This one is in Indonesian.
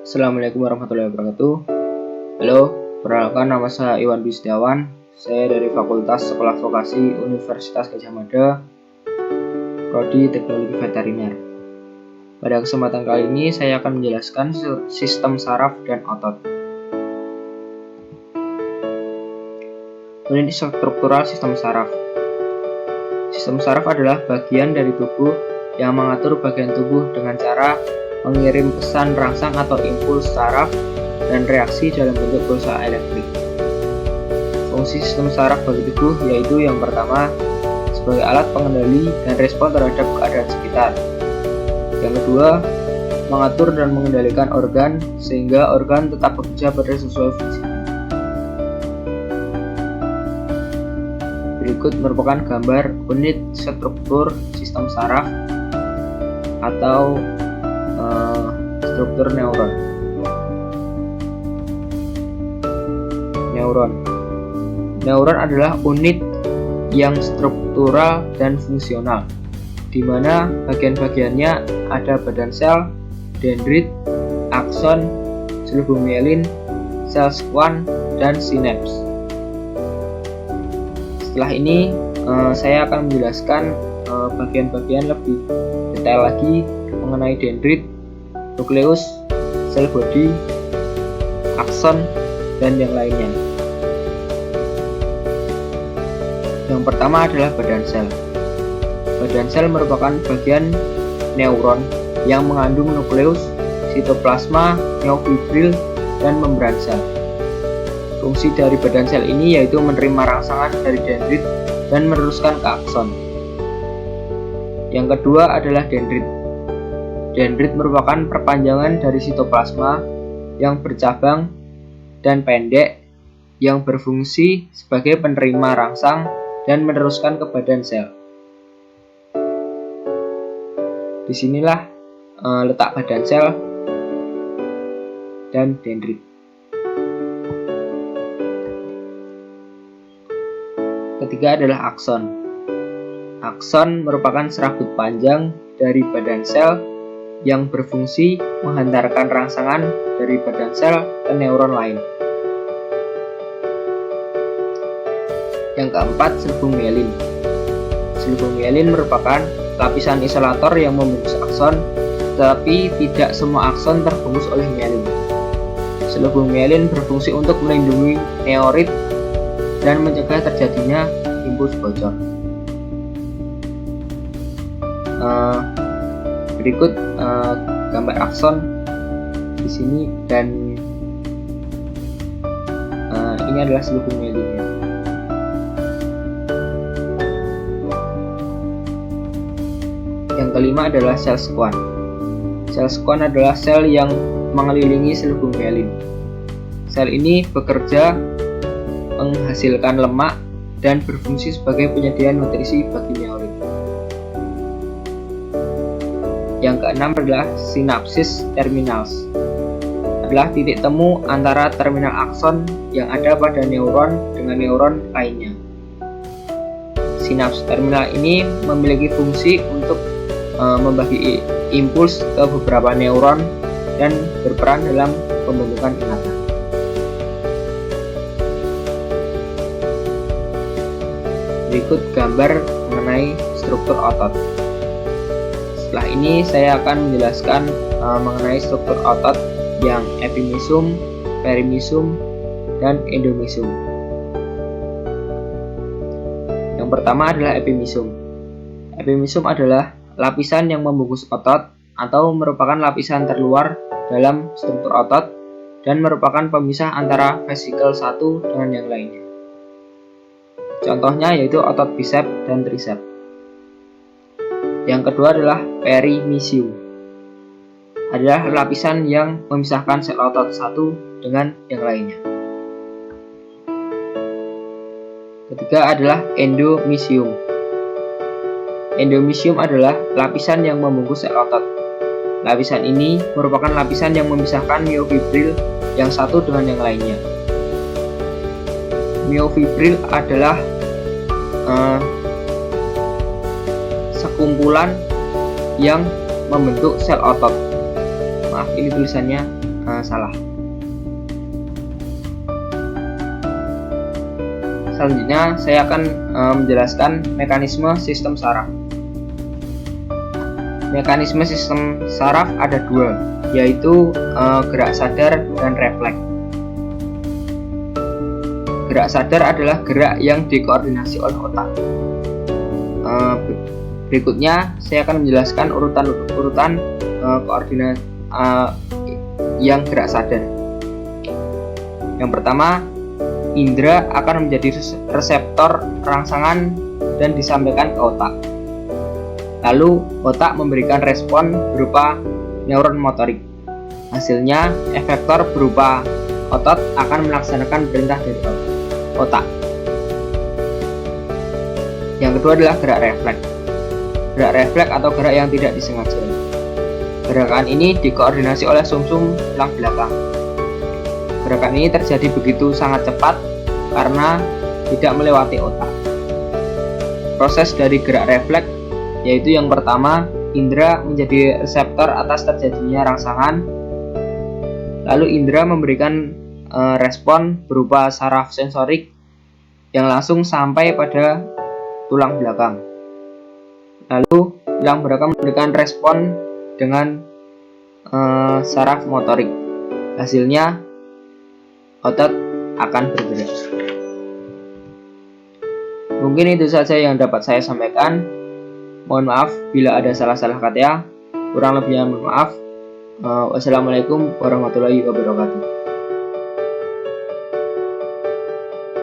Assalamualaikum warahmatullahi wabarakatuh. Halo, perkenalkan nama saya Iwan Dwi Setiawan. Saya dari Fakultas Sekolah Vokasi Universitas Gadjah Mada, Prodi Teknologi Veteriner. Pada kesempatan kali ini saya akan menjelaskan sistem saraf dan otot. Unit struktural sistem saraf. Sistem saraf adalah bagian dari tubuh yang mengatur bagian tubuh dengan cara mengirim pesan rangsang atau impuls saraf dan reaksi dalam bentuk pulsa elektrik. Fungsi sistem saraf bagi tubuh yaitu yang pertama, sebagai alat pengendali dan respon terhadap keadaan sekitar. Yang kedua, mengatur dan mengendalikan organ sehingga organ tetap bekerja pada sesuai fungsinya. Berikut merupakan gambar unit struktur sistem saraf atau struktur neuron. Neuron adalah unit yang struktural dan fungsional, di mana bagian-bagiannya ada badan sel, dendrit, akson, sel mielin, sel squam, dan sinaps. Setelah ini saya akan menjelaskan bagian-bagian lebih detail lagi mengenai dendrit, nukleus, sel body, akson, dan yang lainnya. Yang pertama adalah badan sel. Badan sel merupakan bagian neuron yang mengandung nukleus, sitoplasma, miofibril, dan membran sel. Fungsi dari badan sel ini yaitu menerima rangsangan dari dendrit dan meneruskan ke akson. Yang kedua adalah dendrit. Dendrit merupakan perpanjangan dari sitoplasma yang bercabang dan pendek yang berfungsi sebagai penerima rangsang dan meneruskan ke badan sel. Disinilah letak badan sel dan dendrit. Ketiga adalah akson. Akson merupakan serabut panjang dari badan sel yang berfungsi menghantarkan rangsangan dari badan sel ke neuron lain. Yang keempat, sel mielin. Sel mielin merupakan lapisan isolator yang membungkus akson, tetapi tidak semua akson terbungkus oleh mielin. Sel mielin berfungsi untuk melindungi neurit dan mencegah terjadinya impuls bocor. Berikut gambar akson di sini, dan ini adalah sel mielinnya. Yang kelima adalah sel squam. Sel squam adalah sel yang mengelilingi sel mielin. Sel ini bekerja menghasilkan lemak dan berfungsi sebagai penyedia nutrisi bagi neurit. Yang keenam adalah sinapsis terminals. Adalah titik temu antara terminal akson yang ada pada neuron dengan neuron lainnya. Sinaps terminal ini memiliki fungsi untuk membagi impuls ke beberapa neuron dan berperan dalam pembentukan ingatan. Berikut gambar mengenai struktur otot. Setelah ini saya akan menjelaskan mengenai struktur otot yang epimisum, perimisum, dan endomisum. Yang pertama adalah epimisum. Epimisum adalah lapisan yang membungkus otot atau merupakan lapisan terluar dalam struktur otot dan merupakan pemisah antara vesikel satu dengan yang lainnya. Contohnya yaitu otot bisep dan trisep. Yang kedua adalah perimisium. Adalah lapisan yang memisahkan sel otot satu dengan yang lainnya. Ketiga adalah endomisium. Endomisium adalah lapisan yang membungkus sel otot. Lapisan ini merupakan lapisan yang memisahkan miofibril yang satu dengan yang lainnya. Miofibril adalah sekumpulan yang membentuk sel otot. Maaf, ini tulisannya salah. Selanjutnya saya akan menjelaskan mekanisme sistem saraf. Mekanisme sistem saraf ada dua, yaitu gerak sadar dan refleks. Gerak sadar adalah gerak yang dikoordinasi oleh otak. Berikutnya saya akan menjelaskan urutan koordinat yang gerak sadar. Yang pertama, indera akan menjadi reseptor rangsangan dan disampaikan ke otak. Lalu otak memberikan respon berupa neuron motorik. Hasilnya, efektor berupa otot akan melaksanakan perintah dari otak. Yang kedua adalah gerak refleks. Gerak refleks atau gerak yang tidak disengaja. Gerakan ini dikoordinasi oleh sumsum tulang belakang. Gerakan ini terjadi begitu sangat cepat karena tidak melewati otak. Proses dari gerak refleks yaitu yang pertama, indera menjadi reseptor atas terjadinya rangsangan. Lalu indera memberikan respon berupa saraf sensorik yang langsung sampai pada tulang belakang. Lalu tulang belakang memberikan respon dengan saraf motorik. Hasilnya otot akan bergerak. Mungkin itu saja yang dapat saya sampaikan. Mohon maaf bila ada salah-salah kata. Kurang lebihnya mohon maaf. Wassalamualaikum warahmatullahi wabarakatuh.